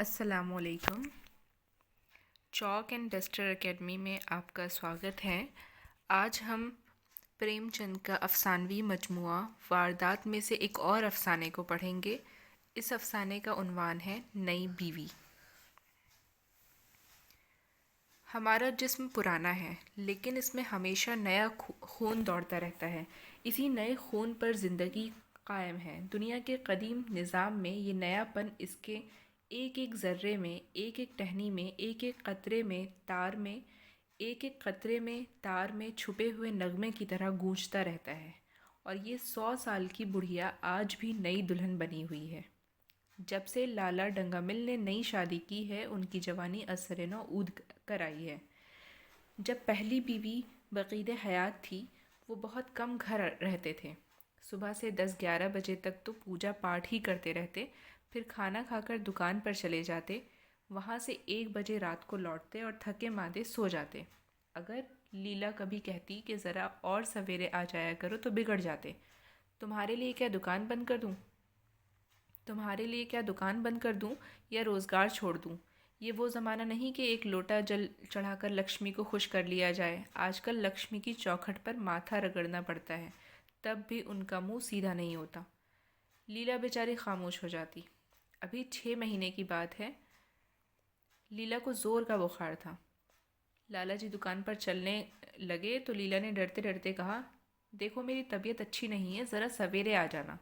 السلام علیکم۔ چاک and duster academy میں آپ کا سواگت ہے۔ آج ہم پریم چند کا افسانوی مجموعہ واردات میں سے ایک اور افسانے کو پڑھیں گے۔ اس افسانے کا عنوان ہے نئی بیوی۔ ہمارا جسم پرانا ہے لیکن اس میں ہمیشہ نیا خون دوڑتا رہتا ہے۔ اسی نئے خون پر زندگی قائم ہے۔ دنیا کے قدیم نظام میں یہ نیا پن اس کے ایک ایک ذرے میں، ایک ایک ٹہنی میں، ایک ایک قطرے میں، تار میں چھپے ہوئے نغمے کی طرح گونجتا رہتا ہے۔ اور یہ 100 سال کی بڑھیا آج بھی نئی دلہن بنی ہوئی ہے۔ جب سے لالا ڈنگامل نے نئی شادی کی ہے، ان کی جوانی اثر نو عود کر آئی ہے۔ جب پہلی بیوی بقید حیات تھی، وہ بہت کم گھر رہتے تھے۔ صبح سے 10-11 بجے تک تو پوجا پاٹ ہی کرتے رہتے، پھر کھانا کھا کر دکان پر چلے جاتے، وہاں سے 1 بجے رات کو لوٹتے اور تھکے ماندے سو جاتے۔ اگر لیلا کبھی کہتی کہ ذرا اور سویرے آ جایا کرو تو بگڑ جاتے۔ تمہارے لیے کیا دکان بند کر دوں یا روزگار چھوڑ دوں؟ یہ وہ زمانہ نہیں کہ ایک لوٹا جل چڑھا کر لکشمی کو خوش کر لیا جائے۔ آج کل لکشمی کی چوکھٹ پر ماتھا رگڑنا پڑتا ہے، تب بھی ان کا منہ سیدھا نہیں ہوتا۔ لیلا بیچاری خاموش ہو جاتی۔ ابھی 6 مہینے کی بات ہے۔ لیلا کو زور کا بخار تھا۔ لالا جی دکان پر چلنے لگے تو لیلا نے ڈرتے ڈرتے کہا، دیکھو میری طبیعت اچھی نہیں ہے، ذرا سویرے آ جانا۔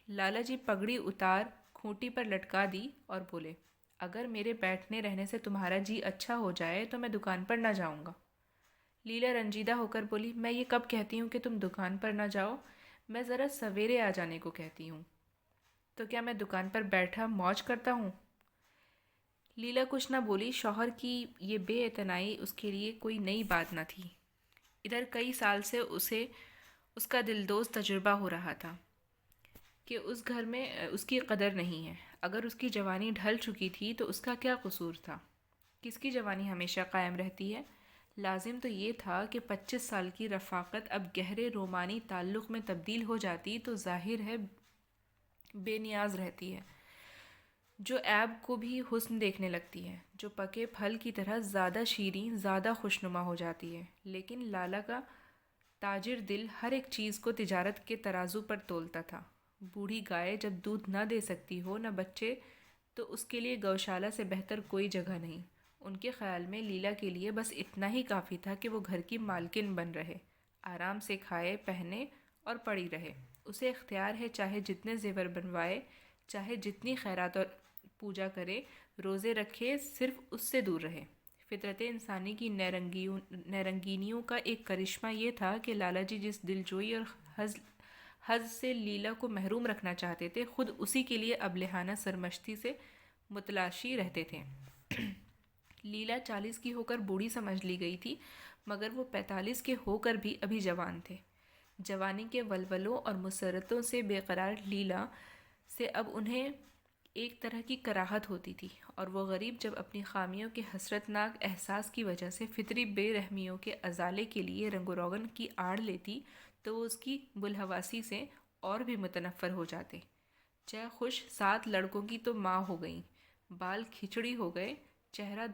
لالا جی پگڑی اتار کھوٹی پر لٹکا دی اور بولے، اگر میرے بیٹھنے رہنے سے تمہارا جی اچھا ہو جائے تو میں دکان پر نہ جاؤں گا۔ لیلا رنجیدہ ہو کر بولی، میں یہ کب کہتی ہوں کہ تم دکان پر نہ جاؤ؟ میں ذرا سویرے آ جانے کو کہتی ہوں۔ تو کیا میں دکان پر بیٹھا موج کرتا ہوں؟ لیلا کچھ نہ بولی۔ شوہر کی یہ بے اعتنائی اس کے لیے کوئی نئی بات نہ تھی۔ ادھر کئی سال سے اسے اس کا دلدوز تجربہ ہو رہا تھا کہ اس گھر میں اس کی قدر نہیں ہے۔ اگر اس کی جوانی ڈھل چکی تھی تو اس کا کیا قصور تھا؟ کس کی جوانی ہمیشہ قائم رہتی ہے؟ لازم تو یہ تھا کہ 25 سال کی رفاقت اب گہرے رومانی تعلق میں تبدیل ہو جاتی تو ظاہر ہے بے نیاز رہتی ہے، جو عیب کو بھی حسن دیکھنے لگتی ہے، جو پکے پھل کی طرح زیادہ شیریں، زیادہ خوشنما ہو جاتی ہے۔ لیکن لالا کا تاجر دل ہر ایک چیز کو تجارت کے ترازو پر تولتا تھا۔ بوڑھی گائے جب دودھ نہ دے سکتی ہو، نہ بچے، تو اس کے لیے گوشالہ سے بہتر کوئی جگہ نہیں۔ ان کے خیال میں لیلا کے لیے بس اتنا ہی کافی تھا کہ وہ گھر کی مالکن بن رہے، آرام سے کھائے پہنے اور پڑی رہے۔ اسے اختیار ہے چاہے جتنے زیور بنوائے، چاہے جتنی خیرات اور پوجا کرے، روزے رکھے، صرف اس سے دور رہے۔ فطرت انسانی کی نیرنگینیوں کا ایک کرشمہ یہ تھا کہ لالا جی جس دلجوئی اور حظ سے لیلا کو محروم رکھنا چاہتے تھے، خود اسی کے لیے ابلہانہ سرمشتی سے متلاشی رہتے تھے۔ لیلا 40 کی ہو کر بوڑھی سمجھ لی گئی تھی، مگر وہ 45 کے ہو کر بھی ابھی جوان تھے۔ جوانی کے ولولوں اور مسرتوں سے بے قرار لیلا سے اب انہیں ایک طرح کی کراہت ہوتی تھی، اور وہ غریب جب اپنی خامیوں کے حسرت ناک احساس کی وجہ سے فطری بے رحمیوں کے ازالے کے لیے رنگ و روغن کی آڑ لیتی تو وہ اس کی بلحواسی سے اور بھی متنفر ہو جاتے۔ چہ خوش 7 لڑکوں کی تو ماں ہو گئیں، بال کھچڑی ہو گئے، چہرہ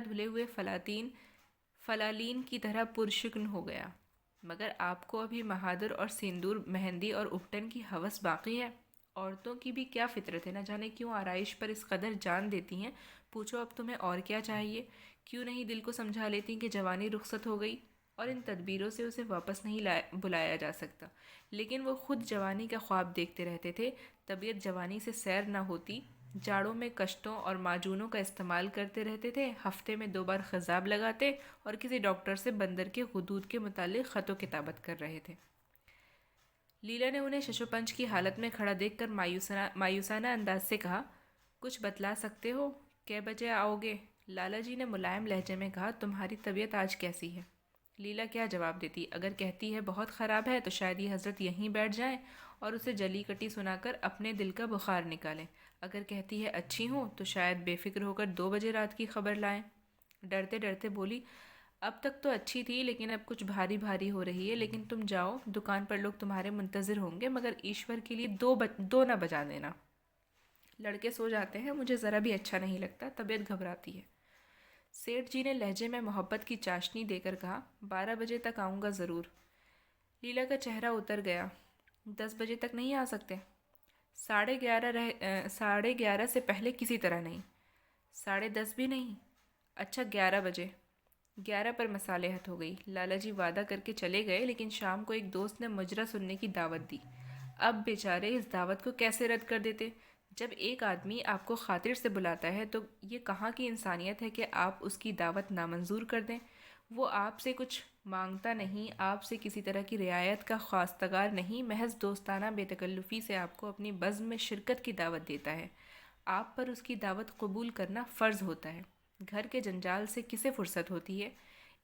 دھلے ہوئے فلالین کی طرح پرشکن ہو گیا، مگر آپ کو ابھی مہادر اور سندور، مہندی اور اپٹن کی ہوس باقی ہے۔ عورتوں کی بھی کیا فطرت ہے، نہ جانے کیوں آرائش پر اس قدر جان دیتی ہیں۔ پوچھو اب تمہیں اور کیا چاہیے؟ کیوں نہیں دل کو سمجھا لیتی کہ جوانی رخصت ہو گئی اور ان تدبیروں سے اسے واپس نہیں بلایا جا سکتا؟ لیکن وہ خود جوانی کا خواب دیکھتے رہتے تھے۔ طبیعت جوانی سے سیر نہ ہوتی، جاڑوں میں کشتوں اور معجونوں کا استعمال کرتے رہتے تھے، ہفتے میں 2 بار خضاب لگاتے اور کسی ڈاکٹر سے بندر کے غدود کے متعلق خط و کتابت کر رہے تھے۔ لیلا نے انہیں شش و پنج کی حالت میں کھڑا دیکھ کر مایوسانہ انداز سے کہا، کچھ بتلا سکتے ہو؟ کئے بجے آؤ گے؟ لالا جی نے ملائم لہجے میں کہا، تمہاری طبیعت آج کیسی ہے؟ لیلا کیا جواب دیتی؟ اگر کہتی ہے بہت خراب ہے تو شاید یہ حضرت یہیں بیٹھ جائیں اور اسے جلی کٹی سنا کر اپنے دل کا بخار نکالیں۔ اگر کہتی ہے اچھی ہوں تو شاید بے فکر ہو کر 2 بجے رات کی خبر لائیں۔ ڈرتے ڈرتے بولی، اب تک تو اچھی تھی لیکن اب کچھ بھاری بھاری ہو رہی ہے، لیکن تم جاؤ، دکان پر لوگ تمہارے منتظر ہوں گے، مگر ایشور کے لیے دو نہ بجا دینا۔ لڑکے سو جاتے ہیں، مجھے ذرا بھی اچھا نہیں لگتا، طبیعت گھبراتی ہے۔ سیٹھ جی نے لہجے میں محبت کی چاشنی دے کر کہا، 12 بجے تک آؤں گا ضرور۔ لیلا کا چہرہ اتر گیا۔ 10 بجے تک نہیں آ سکتے؟ 11:30 سے پہلے کسی طرح نہیں۔ 10:30 بھی نہیں؟ اچھا 11 بجے۔ 11 پر مصالحت ہو گئی۔ لالا جی وعدہ کر کے چلے گئے، لیکن شام کو ایک دوست نے مجرا سننے کی دعوت دی۔ اب بیچارے اس دعوت کو کیسے رد کر دیتے؟ جب ایک آدمی آپ کو خاطر سے بلاتا ہے تو یہ کہاں کی انسانیت ہے کہ آپ اس کی دعوت نامنظور کر دیں؟ وہ آپ سے کچھ مانگتا نہیں، آپ سے کسی طرح کی رعایت کا خواستگار نہیں، محض دوستانہ بے تکلفی سے آپ کو اپنی بزم میں شرکت کی دعوت دیتا ہے۔ آپ پر اس کی دعوت قبول کرنا فرض ہوتا ہے۔ گھر کے جنجال سے کسے فرصت ہوتی ہے؟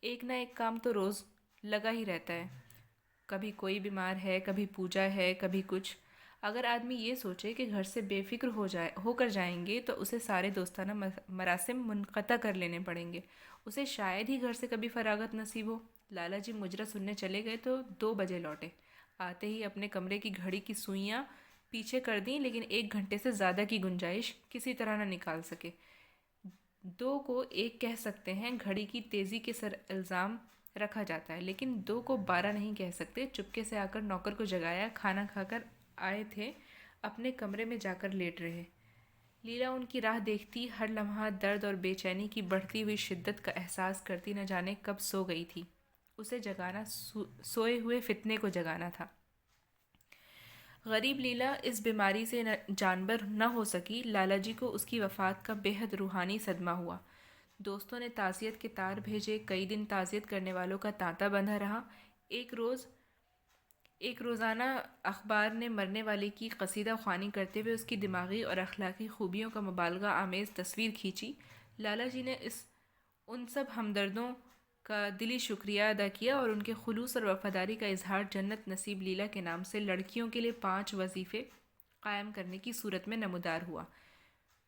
ایک نہ ایک کام تو روز لگا ہی رہتا ہے۔ کبھی کوئی بیمار ہے، کبھی پوجا ہے، کبھی کچھ۔ اگر آدمی یہ سوچے کہ گھر سے بے فکر ہو کر جائیں گے تو اسے سارے دوستانہ مراسم منقطع کر لینے پڑیں گے۔ اسے شاید ہی گھر سے کبھی فراغت نصیب ہو۔ لالا جی مجرا سننے چلے گئے تو 2 بجے لوٹے۔ آتے ہی اپنے کمرے کی گھڑی کی سوئیاں پیچھے کر دیں، لیکن 1 گھنٹے سے زیادہ کی گنجائش کسی طرح نہ نکال سکے۔ 2 کو 1 کہہ سکتے ہیں، گھڑی کی تیزی کے سر الزام رکھا جاتا ہے، لیکن 2 کو 12 نہیں کہہ سکتے۔ چپکے سے آ کر نوکر کو جگایا، کھانا کھا کر آئے تھے، اپنے کمرے میں جا کر لیٹ رہے۔ لیلا ان کی راہ دیکھتی، ہر لمحہ درد اور بے چینی کی بڑھتی ہوئی شدت کا احساس کرتی، نہ جانے کب سو گئی تھی۔ اسے جگانا سوئے ہوئے فتنے کو جگانا تھا۔ غریب لیلا اس بیماری سے جانبر نہ ہو سکی۔ لالا جی کو اس کی وفات کا بے حد روحانی صدمہ ہوا۔ دوستوں نے تعزیت کے تار بھیجے، کئی دن تعزیت کرنے والوں کا تانتا بندھا رہا۔ ایک روزانہ اخبار نے مرنے والے کی قصیدہ خوانی کرتے ہوئے اس کی دماغی اور اخلاقی خوبیوں کا مبالغہ آمیز تصویر کھینچی۔ لالا جی نے ان سب ہمدردوں کا دلی شکریہ ادا کیا اور ان کے خلوص اور وفاداری کا اظہار جنت نصیب لیلا کے نام سے لڑکیوں کے لیے 5 وظیفے قائم کرنے کی صورت میں نمودار ہوا۔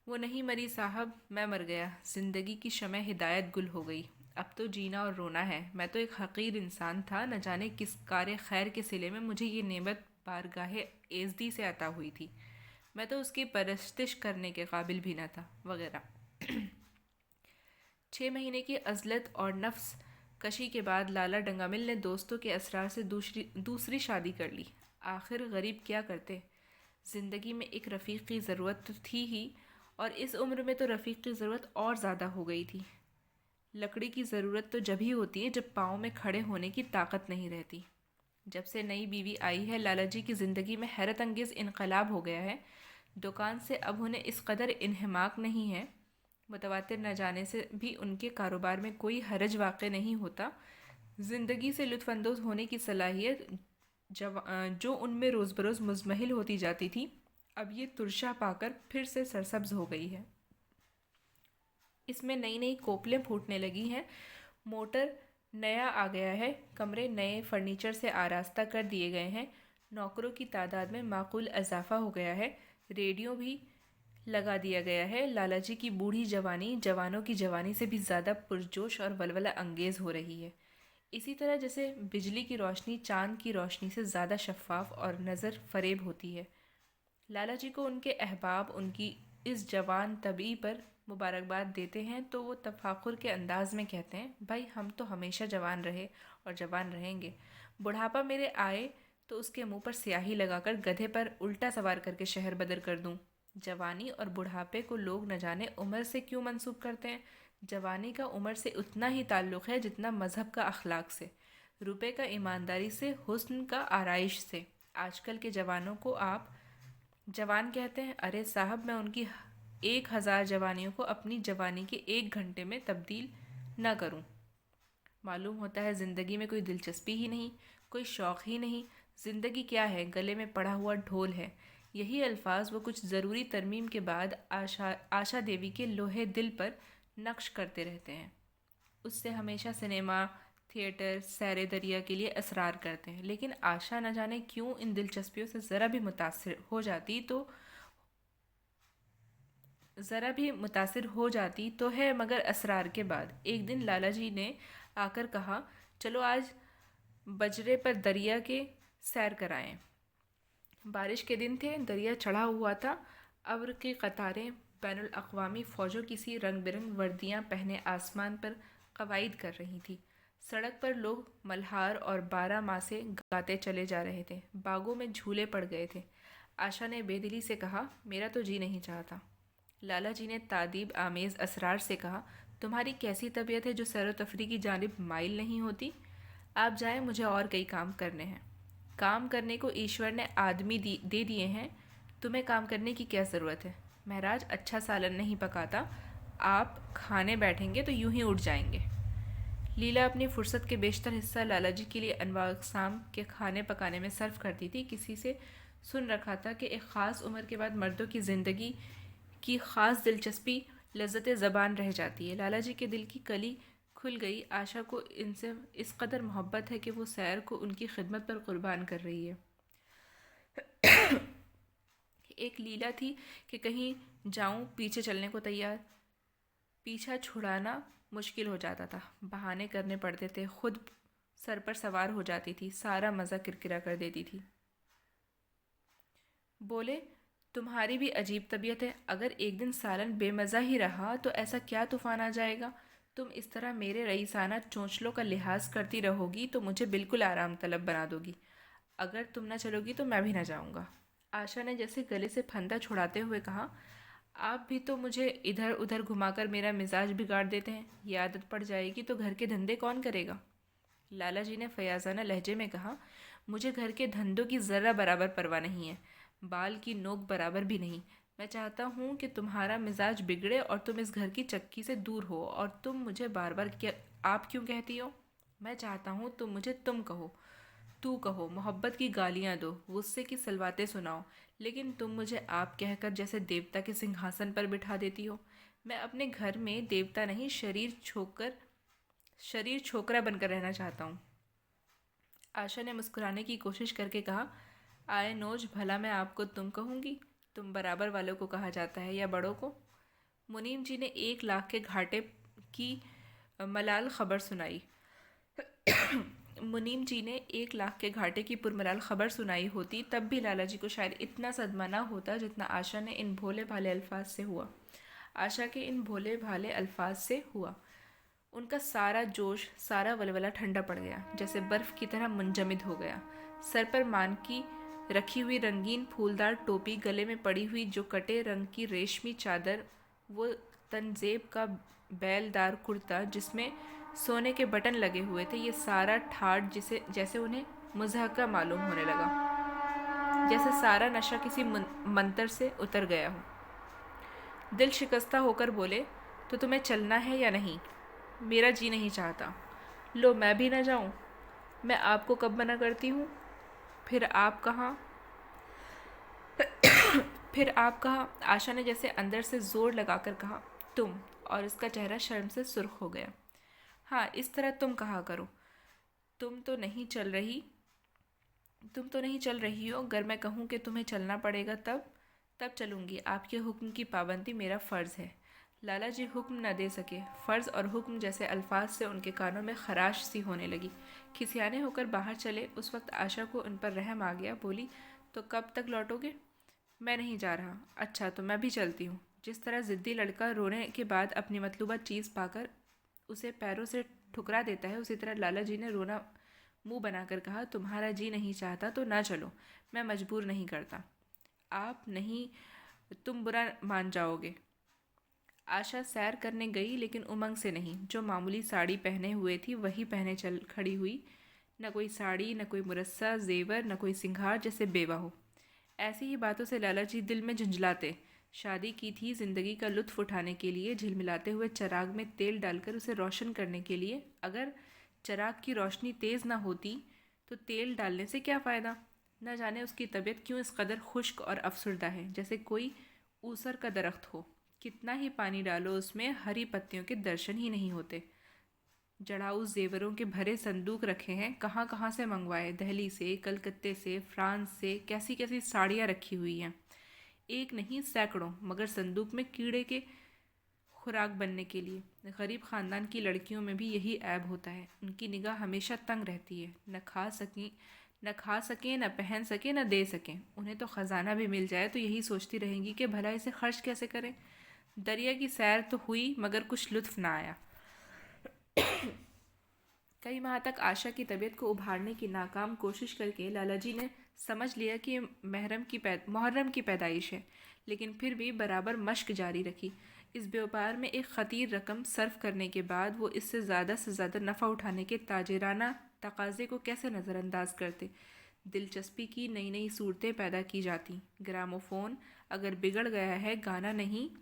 وہ نہیں مری صاحب، میں مر گیا۔ زندگی کی شمع ہدایت گل ہو گئی۔ اب تو جینا اور رونا ہے۔ میں تو ایک حقیر انسان تھا، نہ جانے کس کار خیر کے صلے میں مجھے یہ نعمت بارگاہ ایزدی سے عطا ہوئی تھی۔ میں تو اس کی پرستش کرنے کے قابل بھی نہ تھا، وغیرہ۔ 6 مہینے کی عزلت اور نفس کشی کے بعد لالا ڈنگامل نے دوستوں کے اصرار سے دوسری شادی کر لی۔ آخر غریب کیا کرتے؟ زندگی میں ایک رفیق کی ضرورت تو تھی ہی، اور اس عمر میں تو رفیق کی ضرورت اور زیادہ ہو گئی تھی۔ لکڑی کی ضرورت تو جب ہی ہوتی ہے جب پاؤں میں کھڑے ہونے کی طاقت نہیں رہتی۔ جب سے نئی بیوی آئی ہے، لالا جی کی زندگی میں حیرت انگیز انقلاب ہو گیا ہے۔ دکان سے اب انہیں اس قدر انہماک نہیں ہے، متواتر نہ جانے سے بھی ان کے کاروبار میں کوئی حرج واقع نہیں ہوتا۔ زندگی سے لطف اندوز ہونے کی صلاحیت جو ان میں روز بروز مزمحل ہوتی جاتی تھی، اب یہ ترشا پا کر پھر سے سرسبز ہو گئی ہے۔ اس میں نئی نئی کوپلیں پھوٹنے لگی ہیں، موٹر نیا آ گیا ہے، کمرے نئے فرنیچر سے آراستہ کر دیے گئے ہیں، نوکروں کی تعداد میں معقول اضافہ ہو گیا ہے، ریڈیو بھی لگا دیا گیا ہے۔ لالا جی کی بوڑھی جوانی جوانوں کی جوانی سے بھی زیادہ پرجوش اور ولولہ انگیز ہو رہی ہے، اسی طرح جیسے بجلی کی روشنی چاند کی روشنی سے زیادہ شفاف اور نظر فریب ہوتی ہے۔ لالا جی کو ان کے احباب ان کی اس جوان طبع پر مبارکباد دیتے ہیں تو وہ تفاخر کے انداز میں کہتے ہیں، بھائی ہم تو ہمیشہ جوان رہے اور جوان رہیں گے۔ بڑھاپا میرے آئے تو اس کے منہ پر سیاہی لگا کر گدھے پر الٹا سوار کر کے شہر بدر کر دوں۔ جوانی اور بڑھاپے کو لوگ نہ جانے عمر سے کیوں منسوب کرتے ہیں۔ جوانی کا عمر سے اتنا ہی تعلق ہے جتنا مذہب کا اخلاق سے، روپے کا ایمانداری سے، حسن کا آرائش سے۔ آج کل کے جوانوں کو آپ جوان کہتے ہیں؟ ارے صاحب، میں ان کی 1000 جوانیوں کو اپنی جوانی کے 1 گھنٹے میں تبدیل نہ کروں۔ معلوم ہوتا ہے زندگی میں کوئی دلچسپی ہی نہیں، کوئی شوق ہی نہیں۔ زندگی کیا ہے؟ گلے میں پڑا ہوا ڈھول ہے۔ یہی الفاظ وہ کچھ ضروری ترمیم کے بعد آشا دیوی کے لوہے دل پر نقش کرتے رہتے ہیں۔ اس سے ہمیشہ سنیما، تھیٹر، سیر دریا کے لیے اصرار کرتے ہیں، لیکن آشا نہ جانے کیوں ان دلچسپیوں سے ذرا بھی متاثر ہو جاتی تو ہے، مگر اسرار کے بعد۔ ایک دن لالا جی نے آ کر کہا چلو آج بجرے پر دریا کے سیر کرائیں۔ بارش کے دن تھے، دریا چڑھا ہوا تھا، ابر کی قطاریں بین الاقوامی فوجوں کی سی رنگ برنگ وردیاں پہنے آسمان پر قوائد کر رہی تھیں۔ سڑک پر لوگ ملہار اور 12 ماسے گاتے چلے جا رہے تھے، باغوں میں جھولے پڑ گئے تھے۔ آشا نے بے دلی سے کہا میرا تو جی نہیں چاہتا۔ لالا جی نے تادیب آمیز اسرار سے کہا تمہاری کیسی طبیعت ہے جو سیر و تفریح کی جانب مائل نہیں ہوتی؟ آپ جائیں، مجھے اور کئی کام کرنے ہیں۔ کام کرنے کو ایشور نے آدمی دے دیے ہیں، تمہیں کام کرنے کی کیا ضرورت ہے؟ مہاراج اچھا سالن نہیں پکاتا، آپ کھانے بیٹھیں گے تو یوں ہی اٹھ جائیں گے۔ لیلا اپنی فرصت کے بیشتر حصہ لالا جی کے لیے انواع اقسام کے کھانے پکانے میں صرف کرتی تھی۔ کسی سے سن رکھا تھا کہ ایک خاص عمر کے بعد مردوں کی زندگی کی خاص دلچسپی لذت زبان رہ جاتی ہے۔ لالا جی کے دل کی کلی کھل گئی۔ آشا کو ان سے اس قدر محبت ہے کہ وہ سیر کو ان کی خدمت پر قربان کر رہی ہے۔ ایک لیلا تھی کہ کہیں جاؤں پیچھے چلنے کو تیار، پیچھا چھڑانا مشکل ہو جاتا تھا، بہانے کرنے پڑتے تھے، خود سر پر سوار ہو جاتی تھی، سارا مزہ کرکرا کر دیتی تھی۔ بولے تمہاری بھی عجیب طبیعت ہے، اگر ایک دن سالن بے مزہ ہی رہا تو ایسا کیا طوفان آ جائے گا؟ تم اس طرح میرے رئیسانہ چونچلوں کا لحاظ کرتی رہو گی تو مجھے بالکل آرام طلب بنا دو گی۔ اگر تم نہ چلو گی تو میں بھی نہ جاؤں گا۔ آشا نے جیسے گلے سے پھندا چھڑاتے ہوئے کہا آپ بھی تو مجھے ادھر ادھر گھما کر میرا مزاج بگاڑ دیتے ہیں، یہ عادت پڑ جائے گی تو گھر کے دھندے کون کرے گا؟ لالا جی نے فیاضانہ لہجے میں کہا مجھے گھر کے دھندوں کی ذرہ برابر پرواہ نہیں ہے، بال کی نوک برابر بھی نہیں۔ میں چاہتا ہوں کہ تمہارا مزاج بگڑے اور تم اس گھر کی چکی سے دور ہو، اور تم مجھے بار بار آپ کیوں کہتی ہو؟ میں چاہتا ہوں تم مجھے تم کہو، تو کہو، محبت کی گالیاں دو، غصے کی سلواتیں سناؤ، لیکن تم مجھے آپ کہہ کر جیسے دیوتا کے سنگھاسن پر بٹھا دیتی ہو۔ میں اپنے گھر میں دیوتا نہیں، شریر چھوکرا بن کر رہنا چاہتا ہوں۔ آشا نے مسکرانے کی کوشش کر کے کہا آئے نوج، بھلا میں آپ کو تم کہوں گی؟ تم برابر والوں کو کہا جاتا ہے یا بڑوں کو؟ منیم جی نے 1 لاکھ کے گھاٹے کی ملال خبر سنائی۔ منیم جی نے 1 لاکھ کے گھاٹے کی پرملال خبر سنائی ہوتی تب بھی لالا جی کو شاید اتنا صدمہ نہ ہوتا جتنا آشا نے ان بھولے بھالے الفاظ سے ہوا۔ آشا کے ان بھولے بھالے الفاظ سے ہوا۔ ان کا سارا جوش، سارا ولولہ ٹھنڈا پڑ گیا، جیسے برف کی طرح منجمد ہو گیا۔ سر پر مان کی رکھی ہوئی رنگین پھولدار ٹوپی، گلے میں پڑی ہوئی جو کٹے رنگ کی ریشمی چادر، وہ تنزیب کا بیل دار کرتا جس میں سونے کے بٹن لگے ہوئے تھے، یہ سارا ٹھاٹ جیسے انہیں مضحکہ معلوم ہونے لگا، جیسے سارا نشہ کسی منتر سے اتر گیا ہو۔ دل شکستہ ہو کر بولے تو تمہیں چلنا ہے یا نہیں؟ میرا جی نہیں چاہتا۔ لو میں بھی نہ جاؤں؟ میں آپ کو کب منع کرتی ہوں؟ پھر آپ کہاں؟ آشا نے جیسے اندر سے زور لگا کر کہا تم، اور اس کا چہرہ شرم سے سرخ ہو گیا۔ ہاں، اس طرح تم کہا کرو۔ تم تو نہیں چل رہی ہو، اگر میں کہوں کہ تمہیں چلنا پڑے گا تب چلوں گی۔ آپ کے حکم کی پابندی میرا فرض ہے۔ لالا جی حکم نہ دے سکے۔ فرض اور حکم جیسے الفاظ سے ان کے کانوں میں خراش سی ہونے لگی۔ کھسیانے ہو کر باہر چلے۔ اس وقت آشا کو ان پر رحم آ گیا، بولی تو کب تک لوٹو گے؟ میں نہیں جا رہا۔ اچھا تو میں بھی چلتی ہوں۔ جس طرح ضدی لڑکا رونے کے بعد اپنی مطلوبہ چیز پا کر اسے پیروں سے ٹھکرا دیتا ہے، اسی طرح لالا جی نے رونا منہ بنا کر کہا تمہارا جی نہیں چاہتا تو نہ چلو، میں مجبور نہیں کرتا۔ آپ نہیں، تم برا مان جاؤ گے۔ آشا سیر کرنے گئی لیکن امنگ سے نہیں۔ جو معمولی ساڑی پہنے ہوئے تھی وہی پہنے چل کھڑی ہوئی، نہ کوئی ساڑی، نہ کوئی مرصع زیور، نہ کوئی سنگھار، جیسے بیوہ ہو۔ ایسی ہی باتوں سے لالا جی دل میں جھنجھلاتے۔ شادی کی تھی زندگی کا لطف اٹھانے کے لیے، جھلملاتے ہوئے چراغ میں تیل ڈال کر اسے روشن کرنے کے لیے۔ اگر چراغ کی روشنی تیز نہ ہوتی تو تیل ڈالنے سے کیا فائدہ؟ نہ جانے اس کی طبیعت کیوں اس قدر خشک اور افسردہ ہے، جیسے کوئی اوسر کا درخت ہو، کتنا ہی پانی ڈالو اس میں ہری پتیوں کے درشن ہی نہیں ہوتے۔ جڑاؤ زیوروں کے بھرے صندوق رکھے ہیں، کہاں کہاں سے منگوائے، دہلی سے، کلکتے سے، فرانس سے، کیسی کیسی ساڑیاں رکھی ہوئی ہیں، ایک نہیں سینکڑوں، مگر صندوق میں کیڑے کے خوراک بننے کے لیے۔ غریب خاندان کی لڑکیوں میں بھی یہی عیب ہوتا ہے، ان کی نگاہ ہمیشہ تنگ رہتی ہے، نہ کھا سکیں نہ پہن سکیں نہ دے سکیں۔ انہیں تو خزانہ بھی مل جائے تو یہی سوچتی رہیں گی کہ بھلا اسے خرچ کیسے کریں۔ دریا کی سیر تو ہوئی مگر کچھ لطف نہ آیا۔ کئی ماہ تک آشا کی طبیعت کو ابھارنے کی ناکام کوشش کر کے لالا جی نے سمجھ لیا کہ یہ محرم کی پیدائش ہے، لیکن پھر بھی برابر مشق جاری رکھی۔ اس بیوپار میں ایک خطیر رقم صرف کرنے کے بعد وہ اس سے زیادہ نفع اٹھانے کے تاجرانہ تقاضے کو کیسے نظر انداز کرتے۔ دلچسپی کی نئی نئی صورتیں پیدا کی جاتی۔ گراموفون اگر بگڑ گیا ہے، گانا نہیں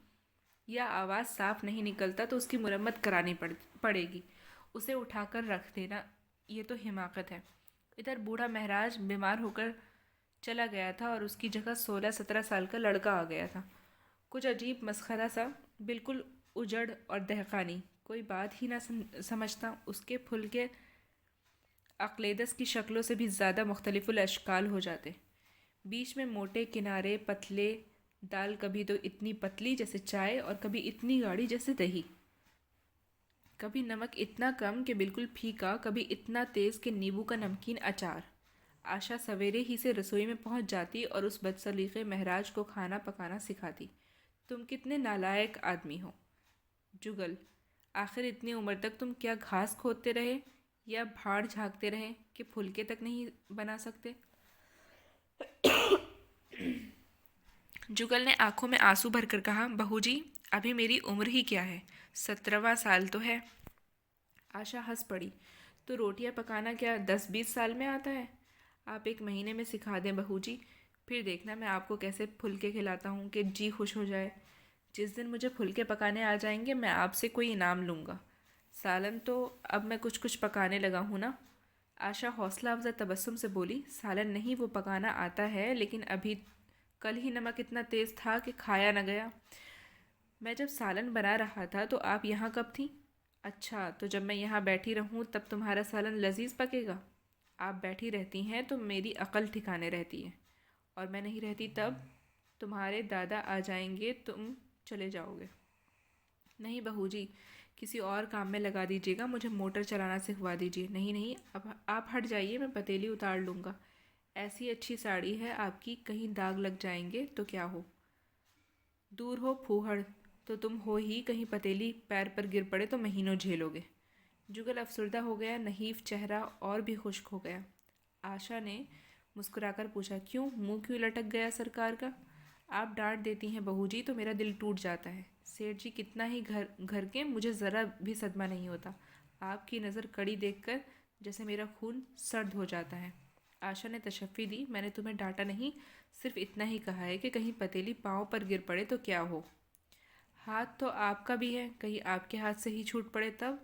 یا آواز صاف نہیں نکلتا تو اس کی مرمت کرانی پڑے گی، اسے اٹھا کر رکھ دینا یہ تو حماقت ہے۔ ادھر بوڑھا مہراج بیمار ہو کر چلا گیا تھا اور اس کی جگہ 16-17 سال کا لڑکا آ گیا تھا، کچھ عجیب مسخرہ سا، بالکل اجڑ اور دہقانی، کوئی بات ہی نہ سمجھتا۔ اس کے پھل کے اقلیدس کی شکلوں سے بھی زیادہ مختلف الاشکال ہو جاتے، بیچ میں موٹے کنارے، پتلے دال، کبھی تو اتنی پتلی جیسے چائے اور کبھی اتنی گاڑھی جیسے دہی، کبھی نمک اتنا کم کہ بالکل پھیکا، کبھی اتنا تیز کہ نیبو کا نمکین اچار۔ آشا سویرے ہی سے رسوئی میں پہنچ جاتی اور اس بدسلیقے مہراج کو کھانا پکانا سکھاتی۔ تم کتنے نالائق آدمی ہو جگل، آخر اتنی عمر تک تم کیا گھاس کھودتے رہے یا بھاڑ جھانکتے رہے کہ پھلکے تک نہیں بنا سکتے؟ جگل نے آنکھوں میں آنسو بھر کر کہا، بہو جی ابھی میری عمر ہی کیا ہے، 17واں سال تو ہے۔ آشا ہنس پڑی، تو روٹیاں پکانا کیا 10-20 سال میں آتا ہے؟ آپ ایک مہینے میں سکھا دیں بہو جی، پھر دیکھنا میں آپ کو کیسے پھلکے کھلاتا ہوں کہ جی خوش ہو جائے۔ جس دن مجھے پھلکے پکانے آ جائیں گے میں آپ سے کوئی انعام لوں گا۔ سالن تو اب میں کچھ پکانے لگا ہوں نا۔ آشا حوصلہ افزا تبسم سے بولی، سالن نہیں وہ پکانا آتا ہے، لیکن ابھی کل ہی نمک اتنا تیز تھا کہ کھایا نہ گیا۔ میں جب سالن بنا رہا تھا تو آپ یہاں کب تھیں؟ اچھا تو جب میں یہاں بیٹھی رہوں تب تمہارا سالن لذیذ پکے گا؟ آپ بیٹھی رہتی ہیں تو میری عقل ٹھکانے رہتی ہے، اور میں نہیں رہتی تب تمہارے دادا آ جائیں گے، تم چلے جاؤ گے۔ نہیں بہو جی، کسی اور کام میں لگا دیجیے گا، مجھے موٹر چلانا سکھوا دیجیے۔ نہیں اب آپ ہٹ جائیے، میں پتیلی اتار لوں گا۔ ایسی اچھی ساڑی ہے آپ کی، کہیں داغ لگ جائیں گے تو کیا ہو؟ دور ہو پھوہڑ، تو تم ہو ہی، کہیں پتیلی پیر پر گر پڑے تو مہینوں جھیلو گے۔ جگل افسردہ ہو گیا، نحیف چہرہ اور بھی خشک ہو گیا۔ آشا نے مسکرا کر پوچھا، منہ کیوں لٹک گیا سرکار کا؟ آپ ڈانٹ دیتی ہیں بہو جی تو میرا دل ٹوٹ جاتا ہے۔ سیٹھ جی کتنا ہی گھر کے، مجھے ذرا بھی صدمہ نہیں ہوتا۔ آپ کی نظر کڑی دیکھ کر جیسے میرا خون سرد ہو جاتا ہے۔ آشا نے تشفی دی، میں نے تمہیں ڈانٹا نہیں، صرف اتنا ہی کہا ہے کہ کہیں پتیلی پاؤں پر گر پڑے تو کیا ہو۔ ہاتھ تو آپ کا بھی ہے، کہیں آپ کے ہاتھ سے ہی چھوٹ پڑے تب؟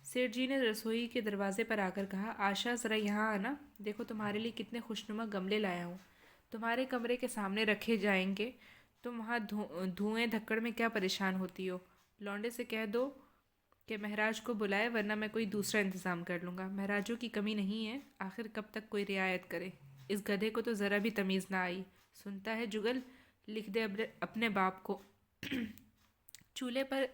سیٹھ جی نے رسوئی کے دروازے پر آ کر کہا، آشا ذرا یہاں آنا، دیکھو تمہارے لیے کتنے خوشنما گملے لایا ہوں، تمہارے کمرے کے سامنے رکھے جائیں گے، تم وہاں دھوئیں دھکڑ میں کیا پریشان ہوتی ہو؟ لونڈے سے کہہ دو کہ مہراج کو بلائے، ورنہ میں کوئی دوسرا انتظام کر لوں گا۔ مہراجوں کی کمی نہیں ہے، آخر کب تک کوئی رعایت کرے؟ اس گدھے کو تو ذرا بھی تمیز نہ آئی۔ سنتا ہے جگل، لکھ دے اپنے باپ کو۔ چولہے پر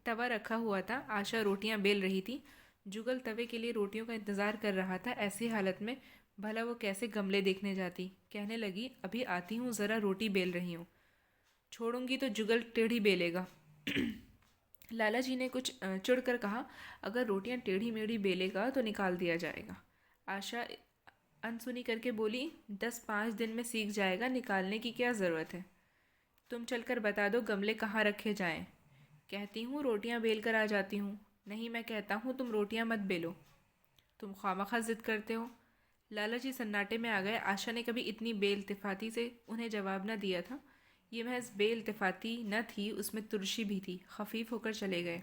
توا رکھا ہوا تھا، آشا روٹیاں بیل رہی تھی، جگل توے کے لیے روٹیوں کا انتظار کر رہا تھا۔ ایسی حالت میں بھلا وہ کیسے گملے دیکھنے جاتی؟ کہنے لگی، ابھی آتی ہوں، ذرا روٹی بیل رہی ہوں، چھوڑوں گی تو جگل ٹیڑھی بیلے گا۔ لالا جی نے کچھ چڑ کر کہا، اگر روٹیاں ٹیڑھی میڑھی بیلے گا تو نکال دیا جائے گا۔ آشا انسنی کر کے بولی، 10-5 دن میں سیکھ جائے گا، نکالنے کی کیا ضرورت ہے؟ تم چل کر بتا دو گملے کہاں رکھے جائیں۔ کہتی ہوں روٹیاں بیل کر آ جاتی ہوں۔ نہیں، میں کہتا ہوں تم روٹیاں مت بیلو، تم خواہ ضد کرتے ہو۔ لالا جی سناٹے میں آ گئے۔ آشا نے کبھی اتنی بے التفاتی سے انہیں جواب نہ دیا تھا۔ یہ محض بے التفاتی نہ تھی، اس میں ترشی بھی تھی۔ خفیف ہو کر چلے گئے۔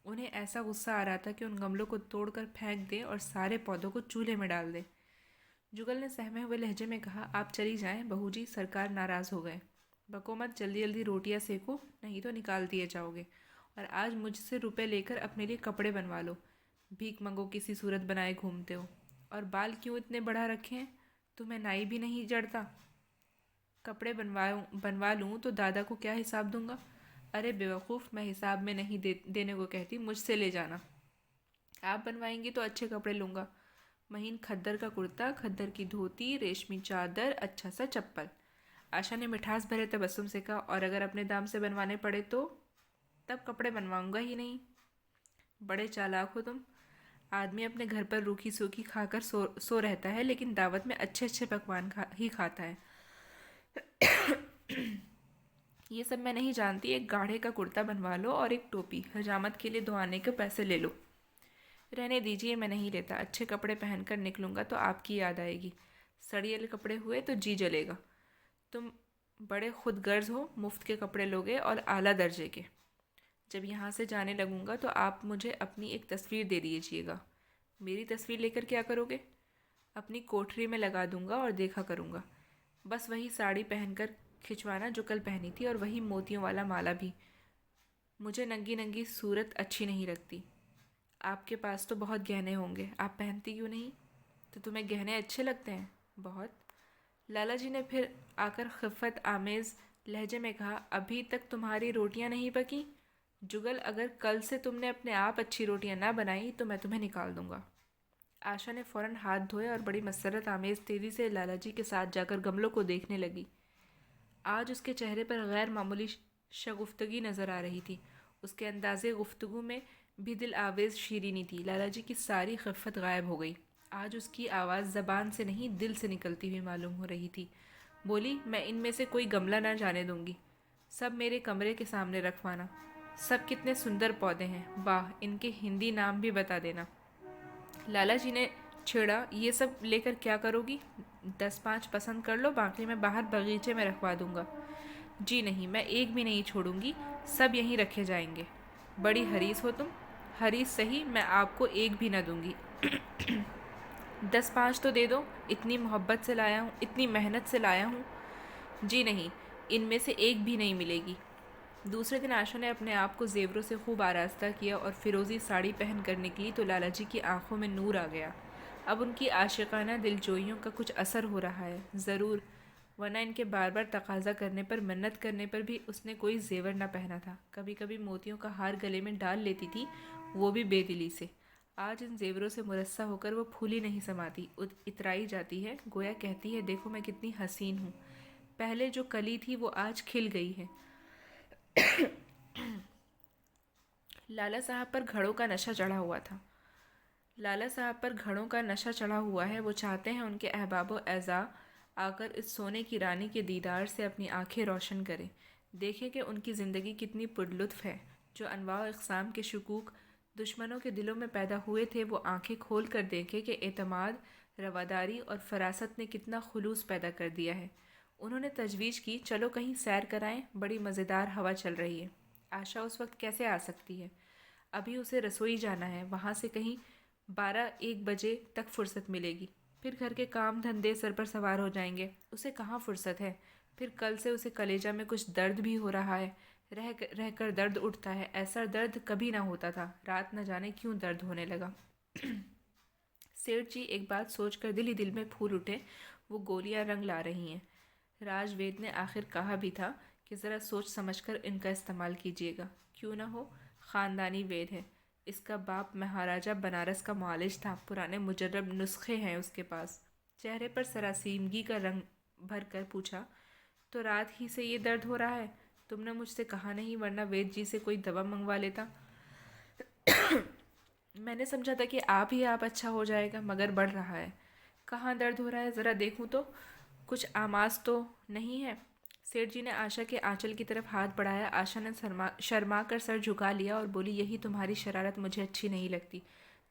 انہیں ایسا غصہ آ رہا تھا کہ ان گملوں کو توڑ کر پھینک دے اور سارے پودوں کو چولہے میں ڈال دے۔ جگل نے سہمے ہوئے لہجے میں کہا، آپ چلی جائیں بہو جی، سرکار ناراض ہو گئے۔ بکو مت، جلدی روٹیاں سیکو، نہیں تو نکال دیے جاؤ گے، اور آج مجھ سے روپے لے کر اپنے لیے کپڑے بنوا لو، بھیک منگو کسی صورت بنائے گھومتے ہو۔ اور بال کیوں اتنے بڑھا رکھے ہیں؟ تمہیں نائی بھی نہیں جڑتا؟ کپڑے بنوا لوں تو دادا کو کیا حساب دوں گا؟ ارے بیوقوف، میں حساب میں نہیں دینے کو کہتی، مجھ سے لے جانا۔ آپ بنوائیں گی تو اچھے کپڑے لوں گا، مہین کھدر کا کرتا، کھدر کی دھوتی، ریشمی چادر، اچھا سا چپل۔ آشا نے مٹھاس بھرے تبسم سے کہا، اور اگر اپنے دام سے بنوانے پڑے تو؟ تب کپڑے بنواؤں گا ہی نہیں۔ بڑے چالاک ہو تم۔ آدمی اپنے گھر پر روکھی سوکھی کھا کر سو رہتا ہے، لیکن دعوت میں اچھے اچھے پکوان ہی کھاتا ہے۔ یہ سب میں نہیں جانتی، ایک گاڑھے کا کرتا بنوا لو اور ایک ٹوپی، حجامت کے لیے دھوانے کے پیسے لے لو۔ رہنے دیجیے، میں نہیں لیتا، اچھے کپڑے پہن کر نکلوں گا تو آپ کی یاد آئے گی، سڑیل کپڑے ہوئے تو جی جلے گا۔ تم بڑے خود غرض ہو، مفت کے کپڑے لوگے اور اعلیٰ درجے کے۔ جب یہاں سے جانے لگوں گا تو آپ مجھے اپنی ایک تصویر دے دیجیے گا۔ میری تصویر لے کر کیا کرو گے؟ اپنی کوٹھری میں لگا دوں گا اور دیکھا کروں گا۔ بس وہی ساڑی پہن کر کھنچوانا جو کل پہنی تھی، اور وہی موتیوں والا مالا بھی۔ مجھے ننگی ننگی صورت اچھی نہیں لگتی۔ آپ کے پاس تو بہت گہنے ہوں گے، آپ پہنتی کیوں نہیں؟ تو تمہیں گہنے اچھے لگتے ہیں؟ بہت۔ لالا جی نے پھر آ کر خفت آمیز لہجے میں کہا، ابھی تک تمہاری روٹیاں نہیں پکیں؟ جگل، اگر کل سے تم نے اپنے آپ اچھی روٹیاں نہ بنائی تو میں تمہیں نکال دوں گا۔ آشا نے فوراً ہاتھ دھوئے اور بڑی مسرت آمیز تیزی سے لالا جی کے ساتھ جا کر گملوں کو دیکھنے لگی۔ آج اس کے چہرے پر غیر معمولی شگفتگی نظر آ رہی تھی۔ اس کے انداز گفتگو میں بھی دل آویز شیرینی تھی۔ لالا جی کی ساری خفت غائب ہو گئی۔ آج اس کی آواز زبان سے نہیں دل سے نکلتی ہوئی معلوم ہو رہی تھی۔ بولی، میں ان میں سے کوئی گملہ نہ جانے دوں گی، سب میرے کمرے کے سامنے رکھوانا۔ سب کتنے سندر پودے ہیں، واہ، ان کے ہندی نام بھی بتا دینا۔ لالا جی نے چھیڑا، یہ سب لے کر کیا کرو گی؟ 10-5 پسند کر لو، باقی میں باہر باغیچے میں رکھوا دوں گا۔ جی نہیں، میں ایک بھی نہیں چھوڑوں گی، سب یہیں رکھے جائیں گے۔ بڑی حریص ہو تم۔ حریص صحیح، میں آپ کو ایک بھی نہ دوں گی۔ 10-5 تو دے دو، اتنی محبت سے لایا ہوں، اتنی محنت سے لایا ہوں۔ جی نہیں، ان میں سے ایک بھی نہیں ملے گی۔ دوسرے دن آشا نے اپنے آپ کو زیوروں سے خوب آراستہ کیا اور فیروزی ساڑی پہن کر نکلی تو لالا جی کی آنکھوں میں نور آ گیا۔ اب ان کی عاشقانہ دلجوئیوں کا کچھ اثر ہو رہا ہے، ضرور، ورنہ ان کے بار بار تقاضا کرنے پر، منت کرنے پر بھی اس نے کوئی زیور نہ پہنا تھا۔ کبھی کبھی موتیوں کا ہار گلے میں ڈال لیتی تھی، وہ بھی بے دلی سے۔ آج ان زیوروں سے مرصع ہو کر وہ پھولی نہیں سماتی، اترائی جاتی ہے، گویا کہتی ہے، دیکھو میں کتنی حسین ہوں۔ پہلے جو کلی تھی وہ آج کھل گئی ہے۔ لالا صاحب پر گھڑوں کا نشہ چڑھا ہوا تھا۔ لالا صاحب پر گھڑوں کا نشہ چڑھا ہوا ہے، وہ چاہتے ہیں ان کے احباب و اعزاء آ کر اس سونے کی رانی کے دیدار سے اپنی آنکھیں روشن کریں، دیکھیں کہ ان کی زندگی کتنی پرلطف ہے۔ جو انواع و اقسام کے شکوک دشمنوں کے دلوں میں پیدا ہوئے تھے، وہ آنکھیں کھول کر دیکھیں کہ اعتماد، رواداری اور فراست نے کتنا خلوص پیدا کر دیا ہے۔ انہوں نے تجویز کی، چلو کہیں سیر کرائیں، بڑی مزیدار ہوا چل رہی ہے۔ آشا اس وقت کیسے آ سکتی ہے؟ ابھی اسے رسوئی جانا ہے، وہاں سے کہیں 12-1 بجے تک فرصت ملے گی، پھر گھر کے کام دھندے سر پر سوار ہو جائیں گے، اسے کہاں فرصت ہے؟ پھر کل سے اسے کلیجہ میں کچھ درد بھی ہو رہا ہے، رہ کر درد اٹھتا ہے، ایسا درد کبھی نہ ہوتا تھا، رات نہ جانے کیوں درد ہونے لگا۔ سیٹھ جی ایک بات سوچ کر دل ہی دل میں پھول اٹھے، وہ گولیاں رنگ لا رہی ہیں۔ راج وید نے آخر کہا بھی تھا کہ ذرا سوچ سمجھ کر ان کا استعمال کیجیے گا، کیوں نہ ہو، خاندانی وید ہے، اس کا باپ مہاراجہ بنارس کا معالج تھا، پرانے مجرب نسخے ہیں اس کے پاس۔ چہرے پر سراسیمگی کا رنگ بھر کر پوچھا، تو رات ہی سے یہ درد ہو رہا ہے؟ تم نے مجھ سے کہا نہیں، ورنہ وید جی سے کوئی دوا منگوا لیتا۔ میں نے سمجھا تھا کہ آپ اچھا ہو جائے گا، مگر بڑھ رہا ہے۔ کہاں درد ہو رہا ہے، ذرا دیکھوں تو، کچھ آماس تو نہیں ہے؟ سیٹھ جی نے آشا کے آنچل کی طرف ہاتھ بڑھایا۔ آشا نے شرما کر سر جھکا لیا اور بولی، یہی تمہاری شرارت مجھے اچھی نہیں لگتی،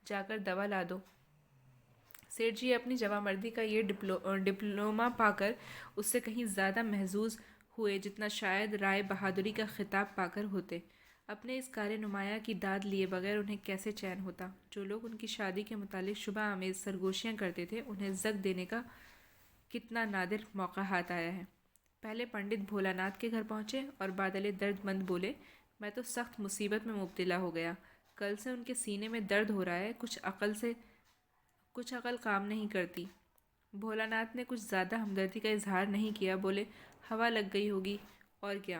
جا کر دوا لا دو۔ سیٹھ جی اپنی جوامردی کا یہ ڈپلومہ پا کر اس سے کہیں زیادہ محظوظ ہوئے جتنا شاید رائے بہادری کا خطاب پا کر ہوتے۔ اپنے اس کار نمایاں کی داد لیے بغیر انہیں کیسے چین ہوتا؟ جو لوگ ان کی شادی کے متعلق شبہ آمیز سرگوشیاں کرتے تھے، انہیں زگ دینے کا کتنا نادر موقع ہاتھ آیا ہے۔ پہلے پنڈت بھولا ناتھ کے گھر پہنچے اور بادل درد مند بولے، میں تو سخت مصیبت میں مبتلا ہو گیا، کل سے ان کے سینے میں درد ہو رہا ہے، کچھ عقل کام نہیں کرتی۔ بھولا ناتھ نے کچھ زیادہ ہمدردی کا اظہار نہیں کیا، بولے، ہوا لگ گئی ہوگی، اور کیا؟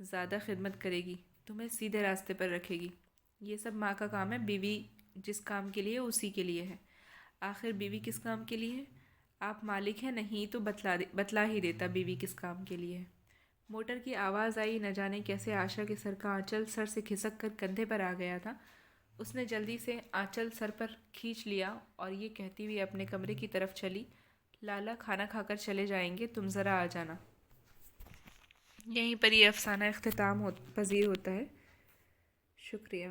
زیادہ خدمت کرے گی، تمہیں سیدھے راستے پر رکھے گی۔ یہ سب ماں کا کام ہے، بیوی جس کام کے لیے اسی کے لیے ہے۔ آخر بیوی کس کام کے لیے ہے؟ آپ مالک ہیں، نہیں تو بتلا ہی دیتا بیوی کس کام کے لیے ہے۔ موٹر کی آواز آئی، نہ جانے کیسے آشا کے سر کا آنچل سر سے کھسک کر کندھے پر آ گیا تھا۔ اس نے جلدی سے آنچل سر پر کھینچ لیا اور یہ کہتی ہوئی اپنے کمرے کی طرف چلی، لالا کھانا کھا کر چلے جائیں گے، تم ذرا آ جانا۔ یہیں پر یہ افسانہ اختتام پذیر ہوتا ہے۔ شکریہ۔